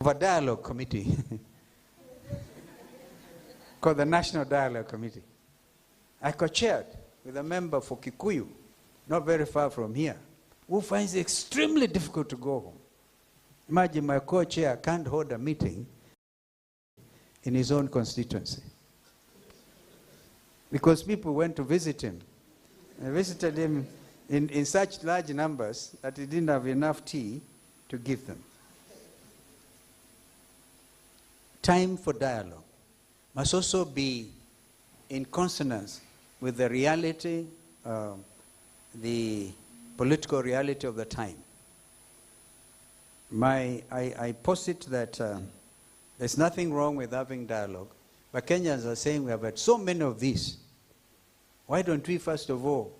of a dialogue committee called the National Dialogue Committee. I co-chaired with a member for Kikuyu, not very far from here, who finds it extremely difficult to go home. Imagine my co-chair can't hold a meeting in his own constituency because people went to visit him. I visited him in such large numbers that he didn't have enough tea to give them. Time for dialogue must also be in consonance with the reality, the political reality of the time. I posit that there's nothing wrong with having dialogue, but Kenyans are saying we have had so many of these. Why don't we, first of all,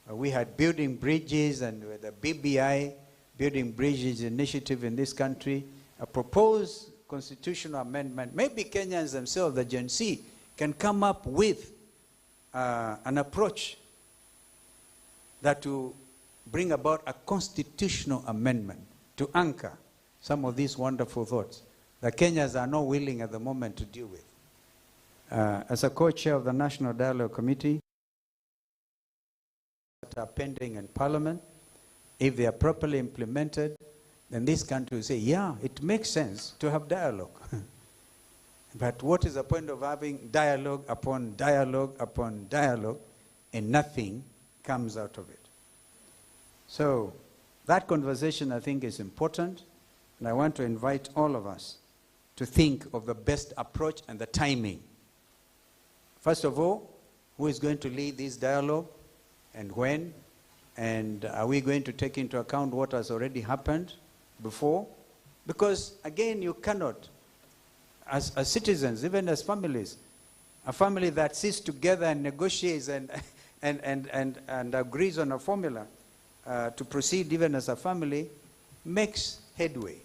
we had building bridges, and with the BBI, Building Bridges Initiative in this country, a proposed constitutional amendment. Maybe Kenyans themselves, the Gen Z, can come up with an approach that will bring about a constitutional amendment to anchor some of these wonderful thoughts that Kenyans are not willing at the moment to deal with. As a co-chair of the National Dialogue Committee, that are pending in Parliament, if they are properly implemented, then this country will say, yeah, it makes sense to have dialogue. But what is the point of having dialogue upon dialogue upon dialogue and nothing comes out of it? So that conversation, I think, is important, and I want to invite all of us to think of the best approach and the timing. First of all, who is going to lead this dialogue and when? And are we going to take into account what has already happened before? Because, again, you cannot, as citizens, even as families, a family that sits together and negotiates and agrees on a formula to proceed even as a family makes headway.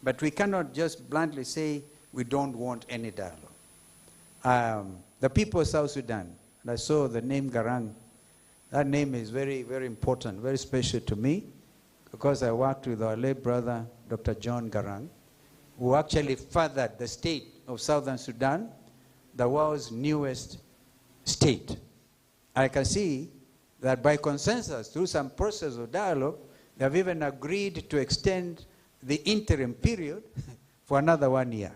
But we cannot just bluntly say we don't want any dialogue. The people of South Sudan, and I saw the name Garang. That name is very, very important, very special to me, because I worked with our late brother, Dr. John Garang, who actually fathered the state of Southern Sudan, the world's newest state. I can see that by consensus, through some process of dialogue, they have even agreed to extend the interim period for another 1 year.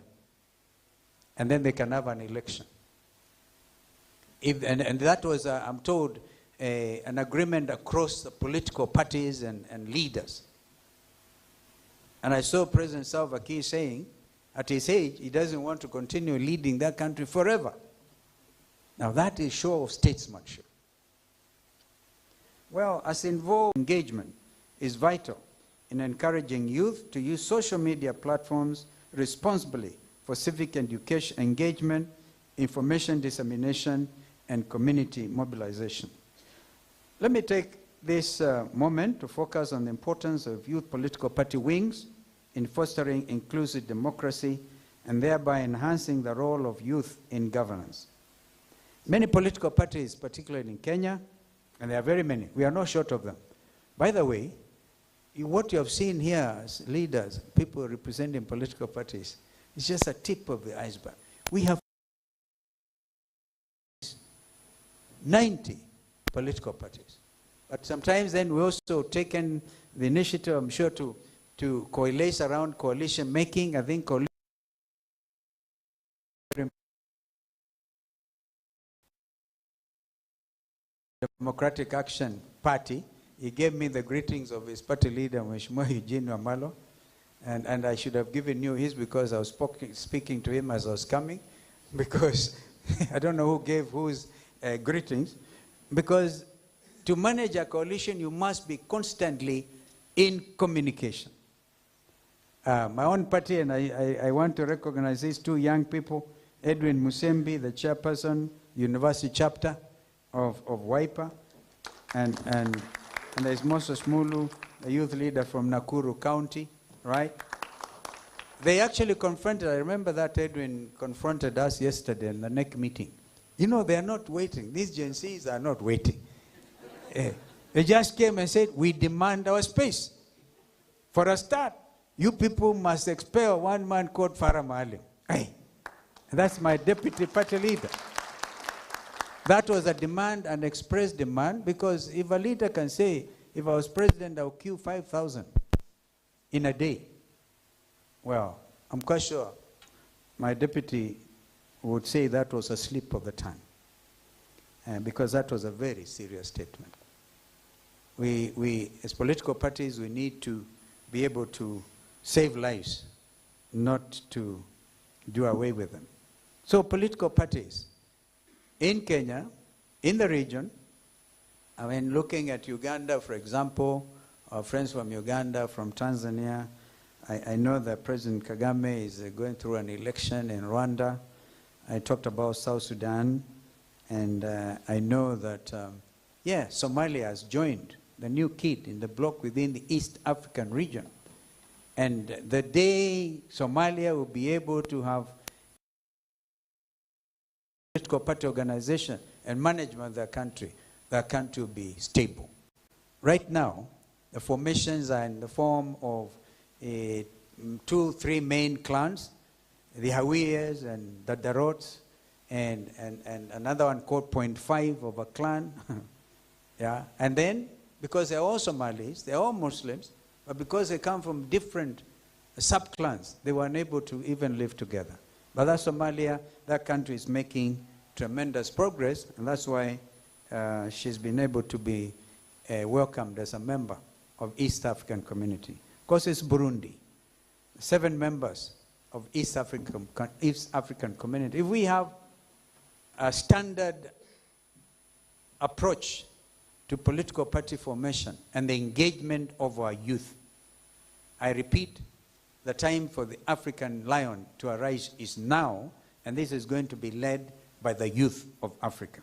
And then they can have an election. And that was, I'm told, an agreement across the political parties and leaders. And I saw President Salva Kiir saying, at his age, he doesn't want to continue leading that country forever. Now that is show of statesmanship. Well, as involved engagement is vital in encouraging youth to use social media platforms responsibly for civic education, engagement, information dissemination, and community mobilization. Let me take this moment to focus on the importance of youth political party wings in fostering inclusive democracy and thereby enhancing the role of youth in governance. Many political parties, particularly in Kenya, and there are very many, we are not short of them. By the way, what you have seen here as leaders, people representing political parties, is just a tip of the iceberg. We have 90 political parties. But sometimes then we also taken the initiative, I'm sure, to coalesce around coalition making. I think coalition Democratic Action Party, he gave me the greetings of his party leader, Mheshimiwa Eugene Wamalwa, and I should have given you his because I was speaking to him as I was coming, because I don't know who gave whose greetings, because to manage a coalition, you must be constantly in communication. My own party, and I want to recognize these two young people, Edwin Musembi, the chairperson, University chapter of WIPA, and there's Moses Mulu, the youth leader from Nakuru County, right? They actually confronted, I remember that Edwin confronted us yesterday in the NEC meeting. You know, they are not waiting. These Gen Zs are not waiting. They just came and said, we demand our space. For a start, You people must expel one man called Farah Maalim. Hey, that's my deputy party leader. That was a demand, an express demand, because if a leader can say, if I was president, I would kill 5,000 in a day. Well, I'm quite sure my deputy would say that was a slip of the tongue, because that was a very serious statement. We, as political parties, we need to be able to save lives, not to do away with them. So political parties in Kenya, in the region, I mean, looking at Uganda, for example, our friends from Uganda, from Tanzania, I know that President Kagame is going through an election in Rwanda. I talked about South Sudan, and I know that, yeah, Somalia has joined the new kid in the bloc within the East African region. And the day Somalia will be able to have political party organization and management of their country will be stable. Right now, the formations are in the form of 2-3 main clans, the Hawiyas and the Darots, and another one called 0.5 of a clan. Yeah, and then, because they're all Somalis, they're all Muslims, but because they come from different sub-clans, they were unable to even live together. But that Somalia, that country is making tremendous progress, and that's why she's been able to be welcomed as a member of East African Community. Of course, it's Burundi. 7 members of East African Community. If we have a standard approach to political party formation and the engagement of our youth, I repeat, the time for the African lion to arise is now, and this is going to be led by the youth of Africa.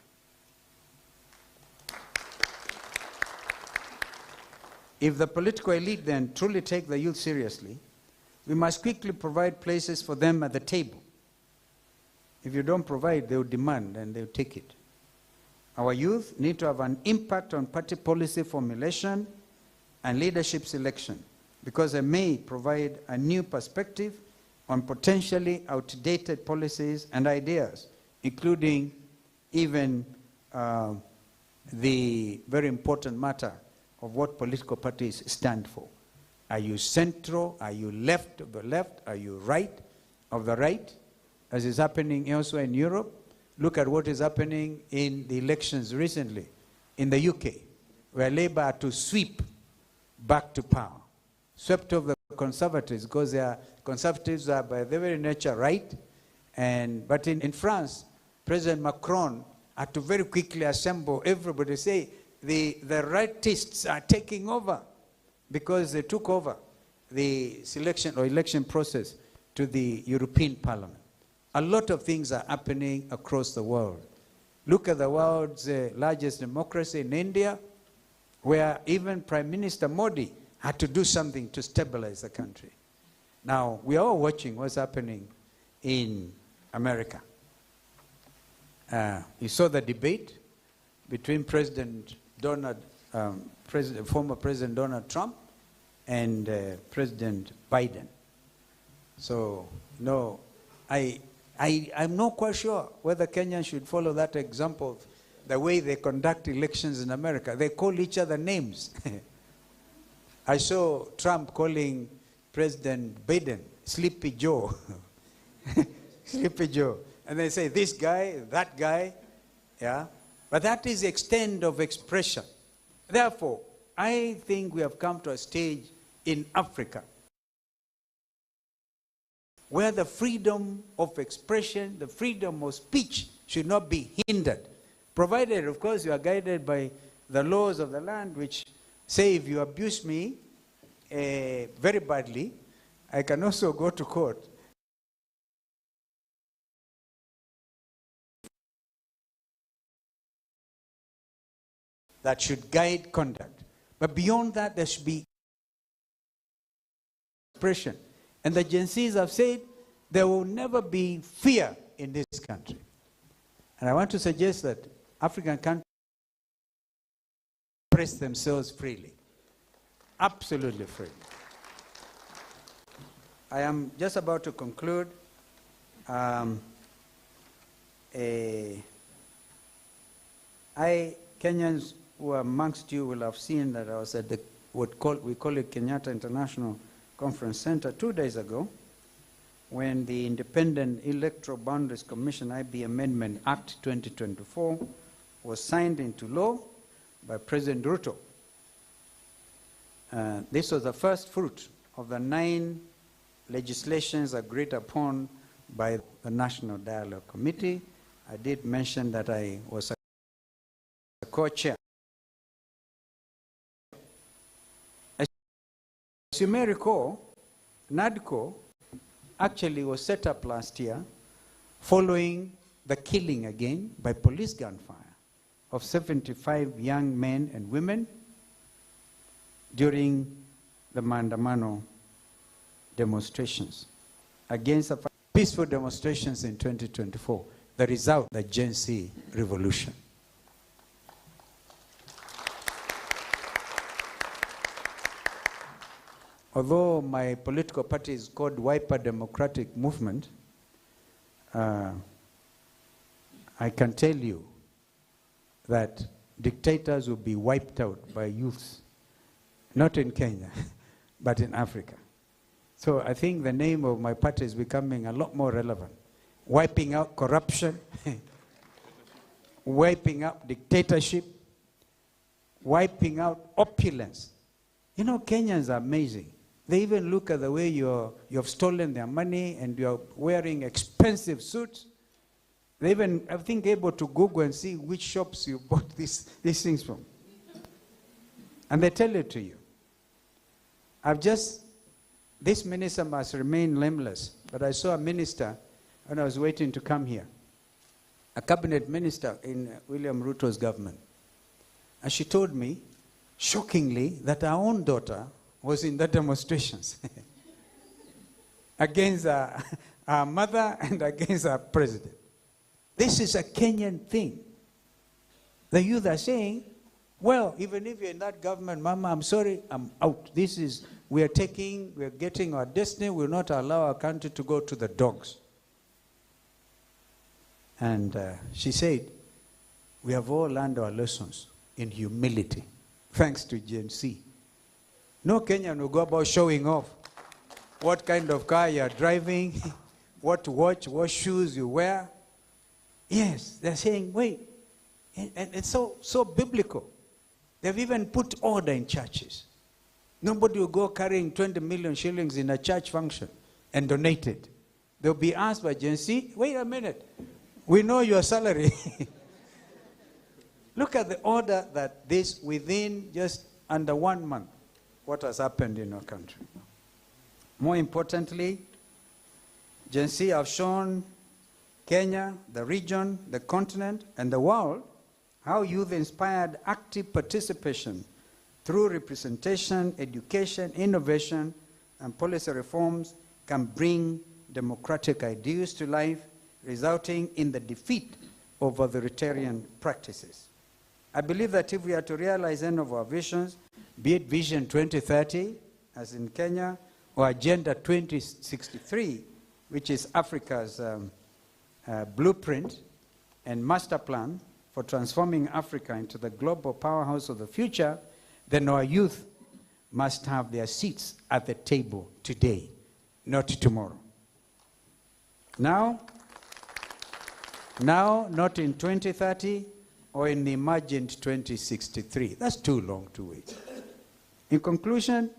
If the political elite then truly take the youth seriously, we must quickly provide places for them at the table. If you don't provide, they will demand and they will take it. Our youth need to have an impact on party policy formulation and leadership selection, because they may provide a new perspective on potentially outdated policies and ideas, including even the very important matter of what political parties stand for. Are you central? Are you left of the left? Are you right of the right? As is happening elsewhere in Europe. Look at what is happening in the elections recently in the UK, where Labour are to sweep back to power. Swept off the Conservatives, because Conservatives are by their very nature right. But in France, President Macron had to very quickly assemble everybody, say the rightists are taking over, because they took over the selection or election process to the European Parliament. A lot of things are happening across the world. Look at the world's largest democracy in India, where even Prime Minister Modi had to do something to stabilize the country. Now, we are all watching what's happening in America. You saw the debate between former President Donald Trump and President Biden. So, no, I'm not quite sure whether Kenyans should follow that example, the way they conduct elections in America. They call each other names. I saw Trump calling President Biden Sleepy Joe. Sleepy Joe. And they say, this guy, that guy. Yeah. But that is the extent of expression. Therefore, I think we have come to a stage in Africa where the freedom of expression, the freedom of speech should not be hindered. Provided, of course, you are guided by the laws of the land, which say if you abuse me very badly, I can also go to court. That should guide conduct. But beyond that, there should be expression. And the Gen Zs have said there will never be fear in this country. And I want to suggest that African countries express themselves freely. Absolutely freely. I am just about to conclude. Kenyans who are amongst you will have seen that I was at the we call it Kenyatta International Conference Center 2 days ago, when the Independent Electoral Boundaries Commission IB Amendment Act 2024 was signed into law by President Ruto. This was the first fruit of the 9 legislations agreed upon by the National Dialogue Committee. I did mention that I was a co-chair. As you may recall, NADCO actually was set up last year following the killing again by police gunfire of 75 young men and women during the Maandamano demonstrations against the peaceful demonstrations in 2024, the result, the Gen Z revolution. Although my political party is called Wiper Democratic Movement, I can tell you that dictators will be wiped out by youths, not in Kenya, but in Africa. So I think the name of my party is becoming a lot more relevant. Wiping out corruption, wiping out dictatorship, wiping out opulence. You know, Kenyans are amazing. They even look at the way you have stolen their money and you're wearing expensive suits. They even, I think, able to Google and see which shops you bought these things from. And they tell it to you. This minister must remain nameless, but I saw a minister when I was waiting to come here, a cabinet minister in William Ruto's government. And she told me, shockingly, that our own daughter was in the demonstrations against our mother and against our president. This is a Kenyan thing. The youth are saying, well, even if you're in that government, Mama, I'm sorry, I'm out. We are getting our destiny. We will not allow our country to go to the dogs. And she said, we have all learned our lessons in humility, thanks to Gen Z. No Kenyan will go about showing off what kind of car you're driving, what watch, what shoes you wear. Yes, they're saying, wait, and it's so biblical. They've even put order in churches. Nobody will go carrying 20 million shillings in a church function and donate it. They'll be asked by Gen Z, wait a minute, we know your salary. Look at the order that this, within just under 1 month, what has happened in our country. More importantly, Gen Z have shown Kenya, the region, the continent, and the world how youth-inspired active participation through representation, education, innovation, and policy reforms can bring democratic ideals to life, resulting in the defeat of authoritarian practices. I believe that if we are to realize any of our visions, be it Vision 2030, as in Kenya, or Agenda 2063, which is Africa's blueprint and master plan for transforming Africa into the global powerhouse of the future, then our youth must have their seats at the table today, not tomorrow. Now, not in 2030 or in the imagined 2063. That's too long to wait. In conclusion,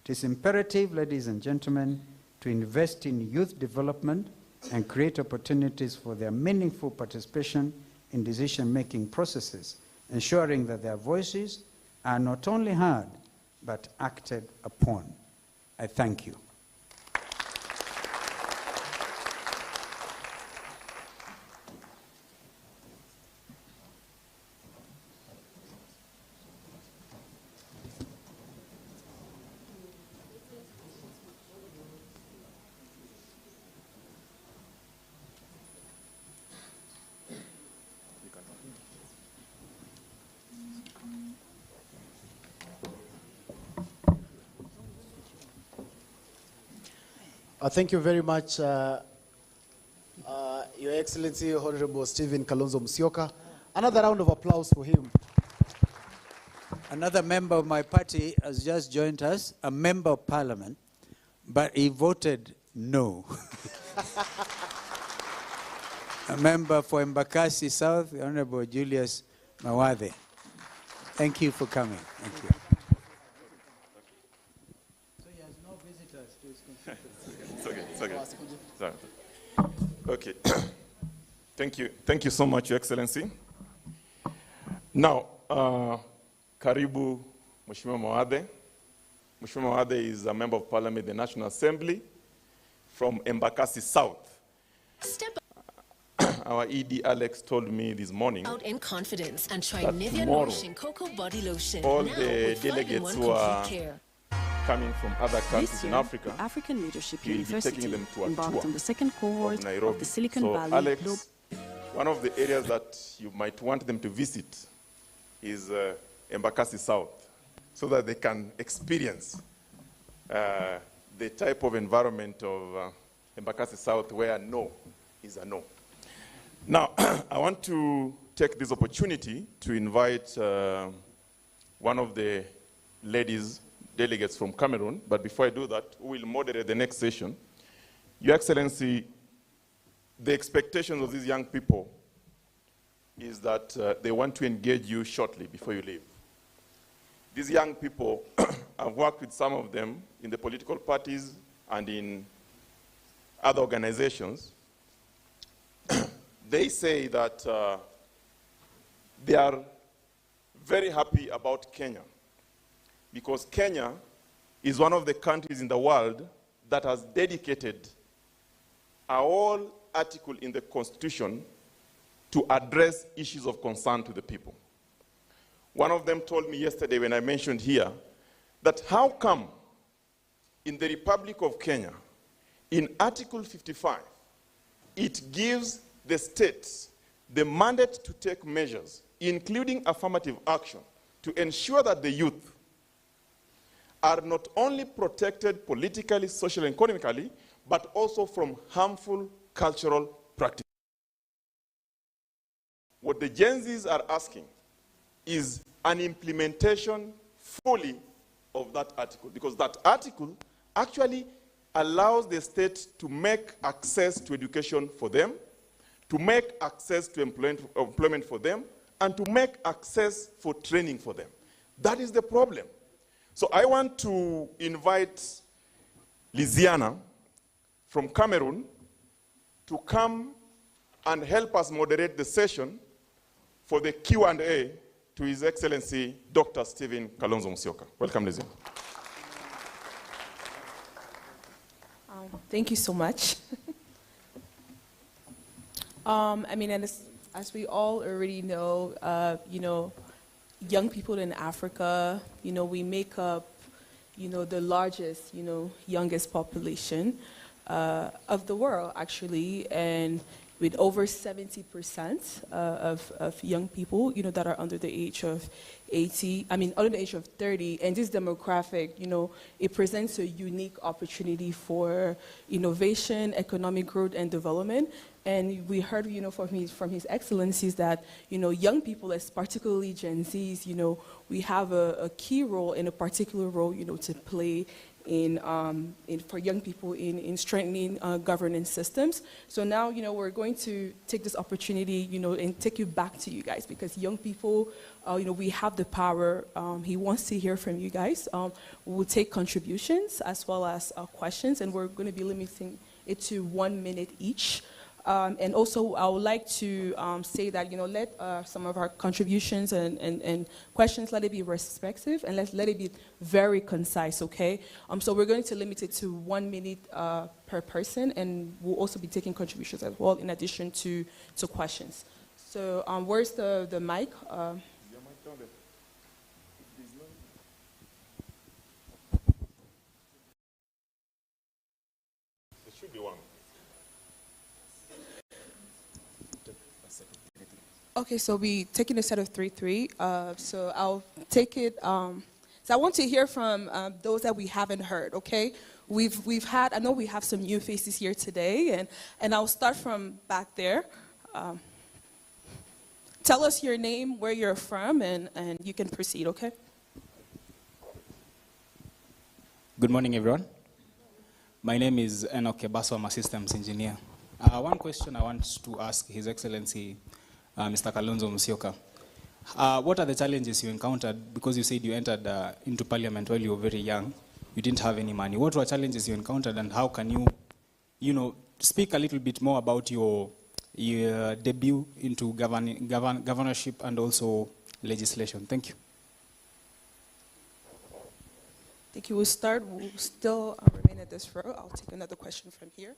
it is imperative, ladies and gentlemen, to invest in youth development and create opportunities for their meaningful participation in decision-making processes, ensuring that their voices are not only heard, but acted upon. I thank you. Thank you very much, Your Excellency, Honorable Stephen Kalonzo Musyoka. Another round of applause for him. Another member of my party has just joined us, a member of parliament, but he voted no. A member for Embakasi South, the Honorable Julius Mawathe. Thank you for coming. Thank you. So he has no visitors to his constituency. It's okay. Sorry. Okay. Thank you so much, Your Excellency. Now, Karibu Mheshimiwa Mawathe. Mheshimiwa Mawathe is a member of parliament in the National Assembly from Embakasi South. Our ED Alex told me this morning out in confidence and try that Nivea tomorrow, Nourishing Cocoa Body Lotion. all Now the with delegates 5-in-1 who are complete care. coming from other countries This in year, Africa, the African Leadership you'll be University taking them to a embarked tour on the second cohort of Nairobi. of the Silicon So, Valley Alex, Globe. one of the areas that you might want them to visit is Embakasi South, so that they can experience the type of environment of Embakasi South where no is a no. Now, I want to take this opportunity to invite one of the ladies delegates from Cameroon, but before I do that, we will moderate the next session. Your Excellency, the expectations of these young people is that they want to engage you shortly before you leave. These young people, I've worked with some of them in the political parties and in other organizations. They say that they are very happy about Kenya because Kenya is one of the countries in the world that has dedicated a whole article in the Constitution to address issues of concern to the people. One of them told me yesterday when I mentioned here that how come in the Republic of Kenya, in Article 55, it gives the states the mandate to take measures, including affirmative action, to ensure that the youth are not only protected politically, socially, and economically, but also from harmful cultural practices. What the Gen Zs are asking is an implementation fully of that article, because that article actually allows the state to make access to education for them, to make access to employment for them, and to make access for training for them. That is the problem. So I want to invite Liziana from Cameroon to come and help us moderate the session for the Q&A to His Excellency Dr. Stephen Kalonzo Musyoka. Welcome, Liziana. Thank you so much. I mean, and as we all already know, young people in Africa, we make up, the largest, youngest population of the world, actually, and with over 70% of young people, that are under the age of 30. And this demographic, it presents a unique opportunity for innovation, economic growth, and development. And we heard, from His Excellencies that, young people, as particularly Gen Zs, we have a key role and a particular role, to play for young people in strengthening governance systems. So now, we're going to take this opportunity, and take you back to you guys, because young people, we have the power. He wants to hear from you guys. We'll take contributions as well as questions, and we're going to be limiting it to 1 minute each. And also, I would like to say that, let some of our contributions and questions, let it be respectful, and let it be very concise, okay? So we're going to limit it to 1 minute per person, and we'll also be taking contributions as well, in addition to questions. So where's the mic? There should be one. Okay, so we taking a set of 3-3. So I'll take it. So I want to hear from those that we haven't heard. Okay, we've had, I know we have some new faces here today, and I'll start from back there. Tell us your name, where you're from, and you can proceed, okay? Good morning, everyone. My name is Enoch Kebaso. I'm a systems engineer. One question I want to ask His Excellency, Mr. Kalonzo Musyoka. What are the challenges you encountered? Because you said you entered into parliament while you were very young. You didn't have any money. What were challenges you encountered, and how can you, speak a little bit more about your debut into governorship and also legislation? Thank you. I think you will start. We'll still remain at this row. I'll take another question from here.